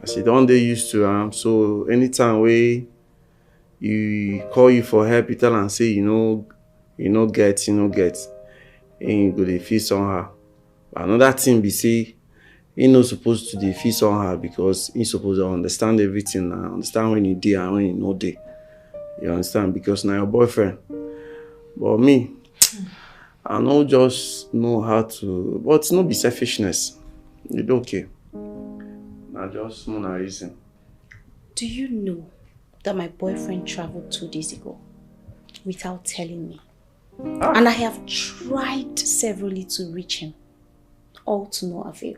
As he don't they used to so anytime we you call you for help, you tell and say you no get, and you go dey feel somehow. Another thing be say, he not supposed to feel somehow because he supposed to understand everything and understand when you dey and when you no dey. You understand? Because now your boyfriend. But me, I don't just know how to, but it's not be selfishness. It's okay. I just want a reason. Do you know that my boyfriend traveled 2 days ago without telling me? And I have tried severally to reach him, all to no avail.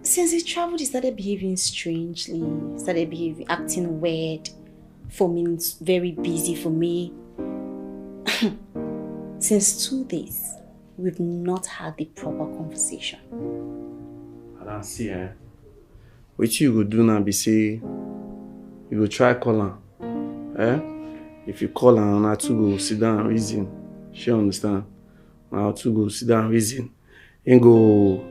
Since he traveled, he started behaving strangely, acting weird. For me, it's very busy for me. Since 2 days, we've not had the proper conversation. I don't see, what you go do now be say, you go try call her. If you call her, now two go sit down and reason. She understand. Now two go sit down and reason. And go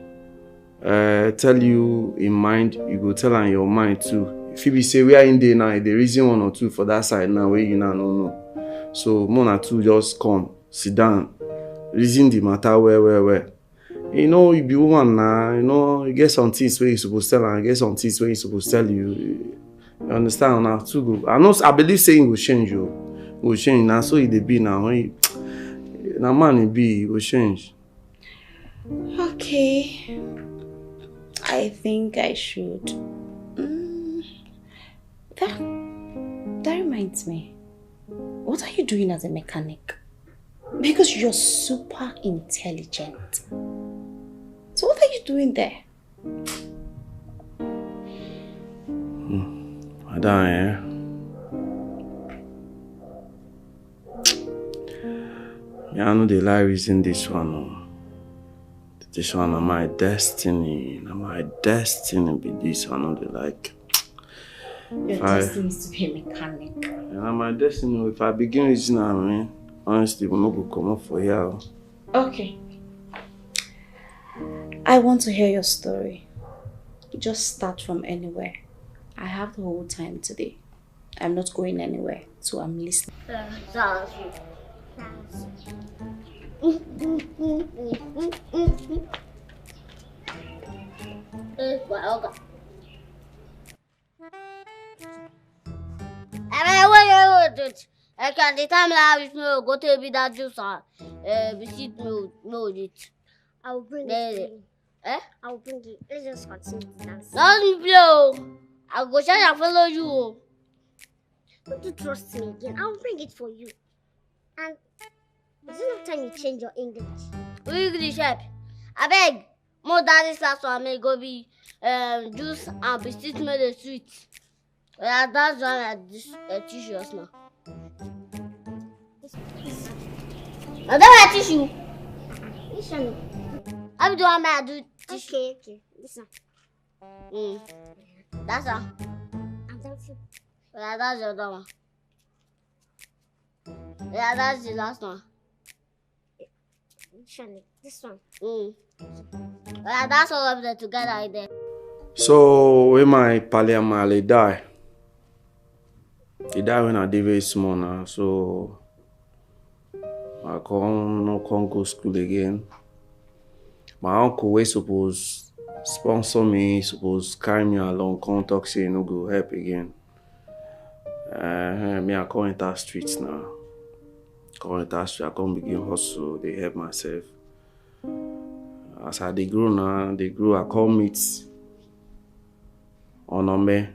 tell you in mind, you go tell her in your mind too. If you be say we are in there now, the reason 1 or 2 for that side now where you now know. So one or two just come, sit down, reason the matter where. You know, you be woman now, you know, you get some things where you supposed to tell her, you get some things where you supposed to tell you. You understand now too good. I believe saying will change you. Will change now, so it be now. When you, now man it be, it will change. Okay. I think I should. That reminds me. What are you doing as a mechanic? Because you're super intelligent. So what are you doing there? I don't, I know the lie reason this one. This one is my destiny. My destiny be this one. I know the like. Your destiny is to be a mechanic. Yeah, my destiny. If I begin reasoning, I mean, honestly, we're not going to come up for here. Okay. I want to hear your story. Just start from anywhere. I have the whole time today. I'm not going anywhere, so I'm listening. I can't the time I have no go to be that juice visit no it. I will bring it. I will bring it. Let's just continue to dance. Don't blow. I'll go try and follow you. Don't you trust me again? I will bring it for you. And is it not time you change your English? English help. I beg. More than this last one may go be juice and biscuit made the sweet. That's one at this tissues now. I don't teach you. Listen. I'm doing my do tissue. Okay. Listen. That's all. I'm dancing. Yeah, that's the other one. Yeah, that's the last one. Listen. This one. Yeah, that's all of them together there. So when my Paliamale die, he died when I did very small now, so I can't go school again. My uncle was supposed sponsor me, supposed carry me along, come talk say no go help again. Me I come enter streets now. I come begin hustle, they help myself. As I they grow now, I come meet Onome,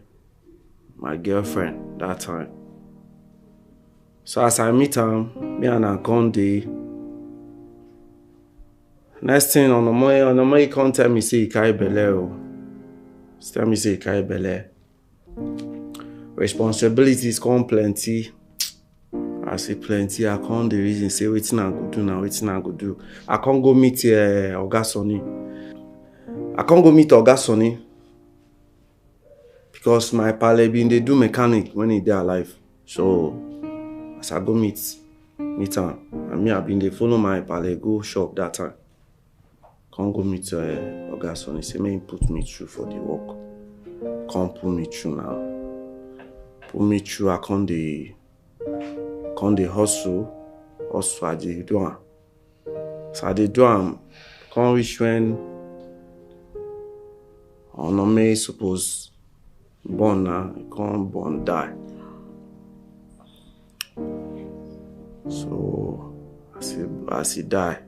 my girlfriend that time. So as I meet her, me and her come dey. Next thing Onome he come tell me say he carry belle. Tell me say he carry belle. Responsibilities come plenty. I say plenty. I come the reason say wetin I go do now, wetin I go do. I can't go meet Oga Sonny. Because my pale been they do mechanic when he dey alive. So as I go meet her, and me I been they follow my pale go shop that time. Can't go meet Oga Sonny. Say me put me through for the work. Can't pull me through now. Pull me through. I can't the hustle I dey do. So I do can't reach when Onome suppose born now, can't born die. So as he die,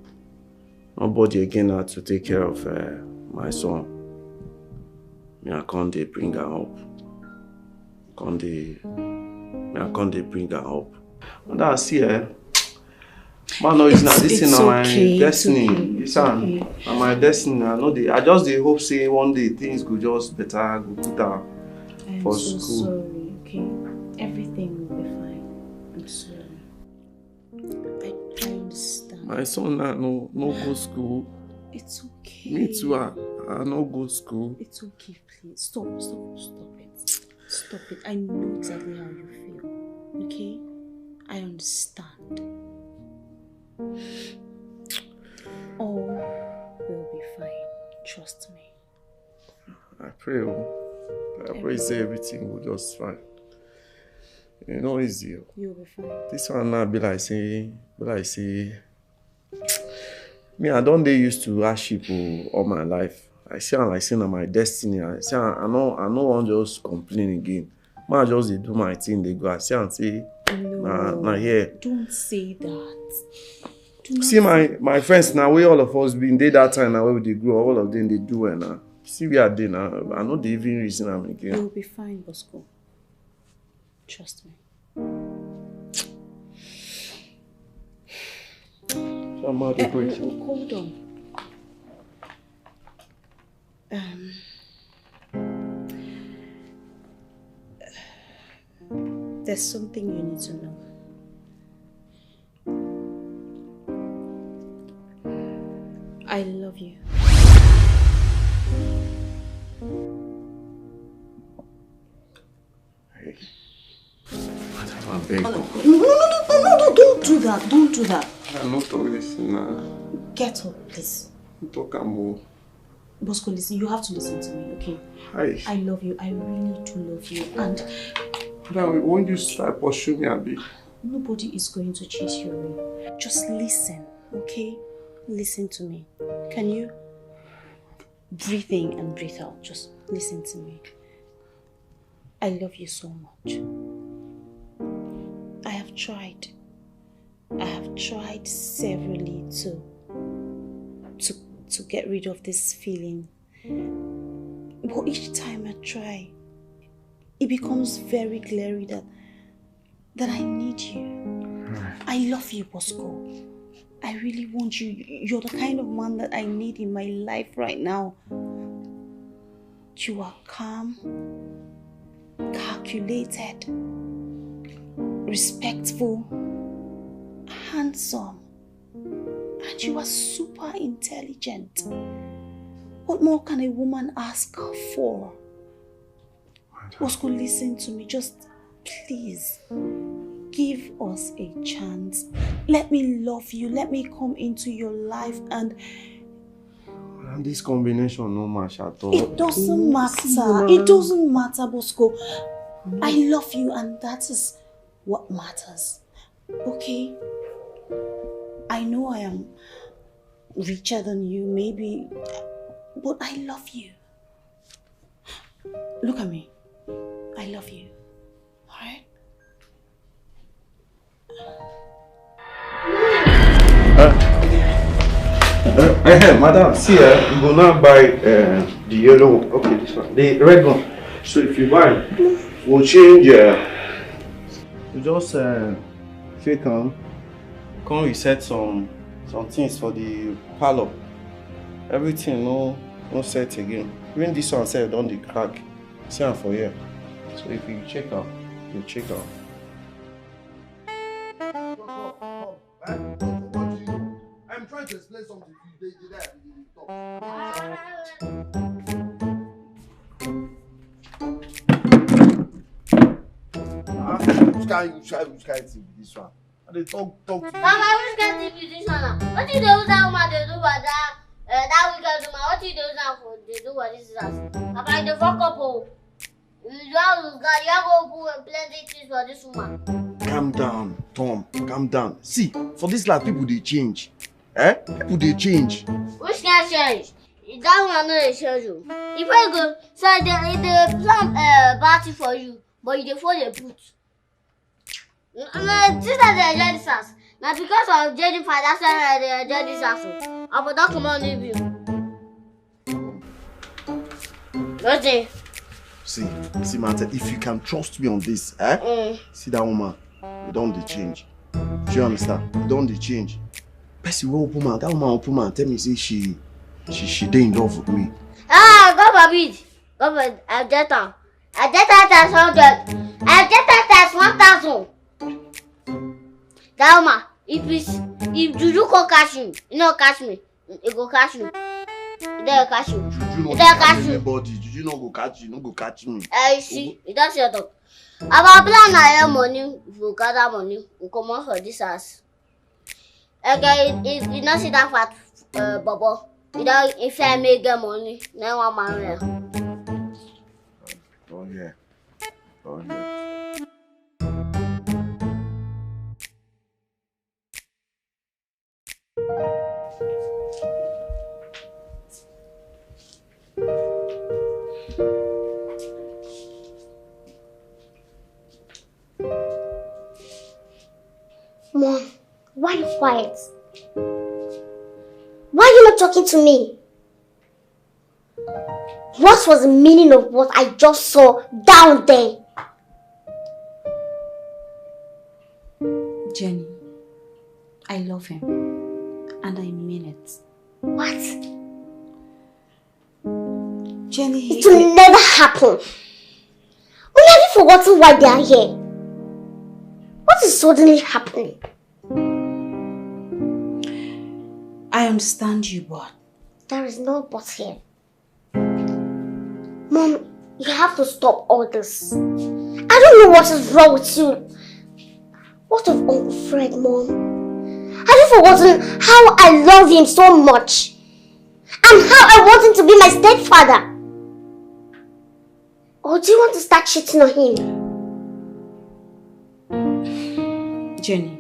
nobody again had to take care of my son. Me I can't bring her up. I can't bring her up. And that's here. Man, no, it's not. This is not my destiny. It's not my destiny. I just hope say one day things go just better. Go put her for so school. Sorry, okay? Everything will be fine. I'm sorry. I understand. My son no go school. It's okay. Me too. I no go school. It's okay, please. Stop it. Stop it. I know exactly how you feel. Okay? I understand. All will be fine. Trust me. I pray. I pray say everything will just fine. You know, easy. You'll be fine. This one now be like say. Me, I don't dey used to ask people all my life. I say I'm like saying my destiny. I say I no want just complain again. Man, just dey do my thing. They go. I say and say, nah, here. Don't say that. See my friends now. Where all of us been there that time now where they grow. All of them they do it now. See where I dey now. I know the even reason I'm again. You'll be fine, Bosco. Trust me. I'm out of break. Hold on. There's something you need to know. I love you. Hey. I beg. No, don't do that. Don't do that. I'm not talking this now. Get up, please. Talk more. Bosco, listen, you have to listen to me, okay? Hi. I love you. I really do love you. And now, won't you start pursuing me a bit? nobody is going to chase you away. Just listen, okay? Listen to me. Can you breathe in and breathe out? Just listen to me. I love you so much. I have tried severally to get rid of this feeling. But each time I try, it becomes very glaring that I need you. I love you, Bosco. I really want you. You're the kind of man that I need in my life right now. You are calm, calculated, respectful, handsome, and you are super intelligent. What more can a woman ask for? Bosco, listen to me. Just please give us a chance. Let me love you. Let me come into your life and this combination no match at all. it doesn't matter. It doesn't matter, Bosco. I love you and that is what matters. Okay? I know I am richer than you, maybe, but I love you. Look at me. I love you. Alright? Madam, see, you go now buy the yellow one. Okay, this one. The red one. So if you buy, we'll change. We just fake on. Come reset some things for the parlor. Everything no set again. Even this one said on the crack. See am for here. So if you check out, you check out. I'm trying to explain something to you. They talk. Which kind TV this one? And they talk to you. Mama, which kind TV this one now? What did those woman they do for that weekend woman? What did those for they do for this house? Papa, the fuck up oh. You have to go plenty things for this woman. Calm down, Tom. Calm down. See, for this life, people they change. Eh? People they change. Which can change? That one no change you. If I go, so they plan party for you, but you dey follow the boot. No, this is the judge's house. Now because of judging father, that's why the judge's house. I will not come on leave you. Nothing. See, Martha, if you can trust me on this, eh? See that woman, you don't dey change. Do you understand? You don't dey change. Bessie, that woman, tell me say she dey in love with me. Ah, God forbid. God forbid. I get her. I get her times 100. I get her times 1,000. That woman, if Juju can catch you, you know catch me. It go catch you. It don't catch you. Juju not catch anybody. Juju not go catch you. No go catch me. You see, it does your talk. About plan na money. If you gather money, we come out for this house. Okay, if you not see that fat bubble, you don't. If I make get money, then one man. Oh yeah. Oh yeah. Mom, why are you quiet? Why are you not talking to me? What was the meaning of what I just saw down there? Jenny, I love him. And I mean it. What? Jenny... It will never happen. Have you forgotten why they are here? What is suddenly happening? I understand you, but... There is no but here. Mom, you have to stop all this. I don't know what is wrong with you. What of Uncle Fred, Mom? Have you forgotten how I love him so much? And how I want him to be my stepfather? Or do you want to start cheating on him? Jenny,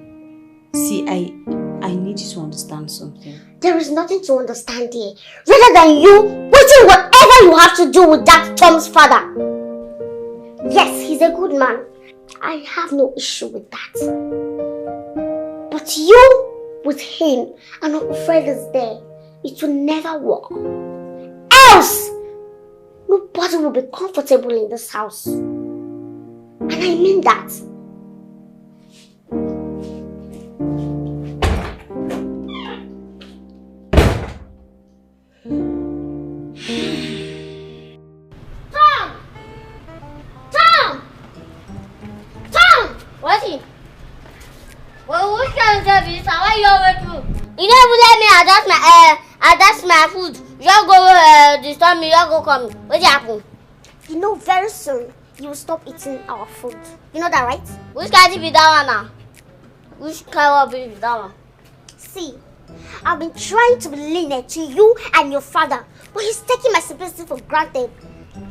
see, I need you to understand something. There is nothing to understand here. Rather than you waiting whatever you have to do with that Tom's father. Yes, he's a good man. I have no issue with that. But you, with him, and Uncle Fred is there, it will never work. Else, nobody will be comfortable in this house. And I mean that. Why you always through? You don't even let me adjust my food. You just go disturb me, you just go come. What's happened? You know, very soon you will stop eating our food. You know that, right? Which kind be that one now? Which kind of be that one? See, I've been trying to be lenient to you and your father, but he's taking my simplicity for granted.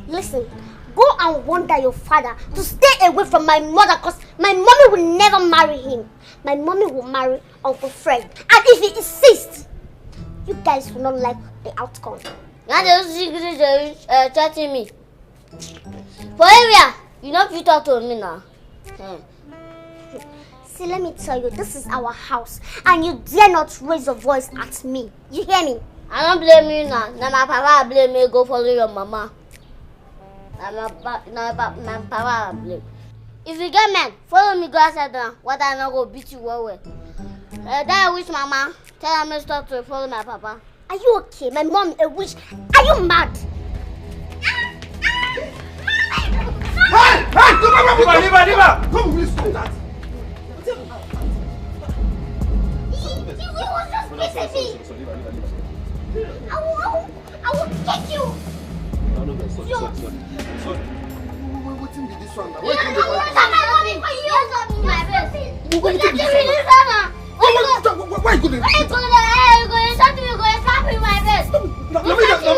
Listen, go and wonder your father to stay away from my mother, because my mommy will never marry him. My mommy will marry Uncle Fred. And if he insists, you guys will not like the outcome. Now those secrets are chatting me. For area, you know you talk to me now. See, let me tell you, this is our house. And you dare not raise your voice at me. You hear me? I don't blame you now. Now my papa blame me, go follow your mama. Now my papa blame. If you get men, follow me go outside now. What I not go beat you well. Then I wish mama, tell me stop to follow my papa. Are you okay? My mom a witch. Are you mad? Hey! Come on, please stop that. He was just kissing me. I will kick you. Sorry. What be this one now? I want my mommy for you. That's my best. Why you going to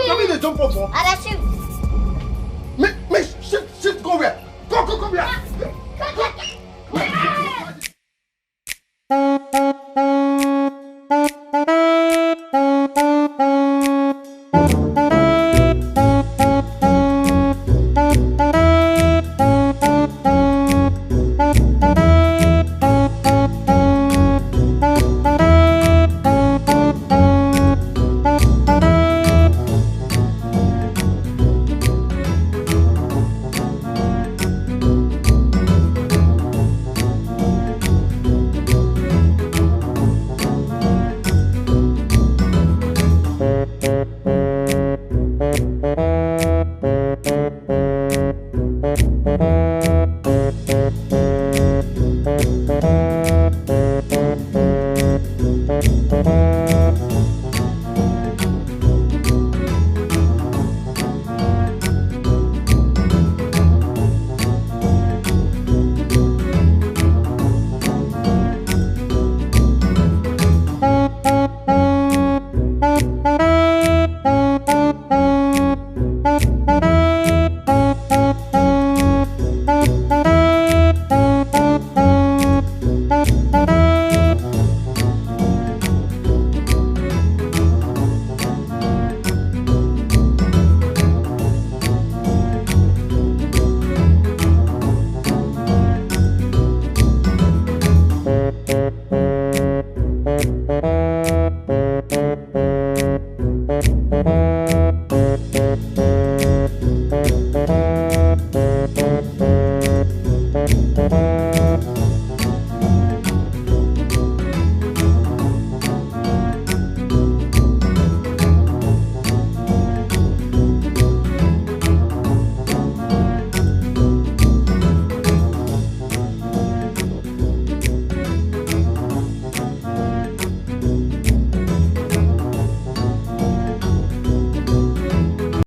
Let me jump up more. I shift. Shift, go where? Go where? you.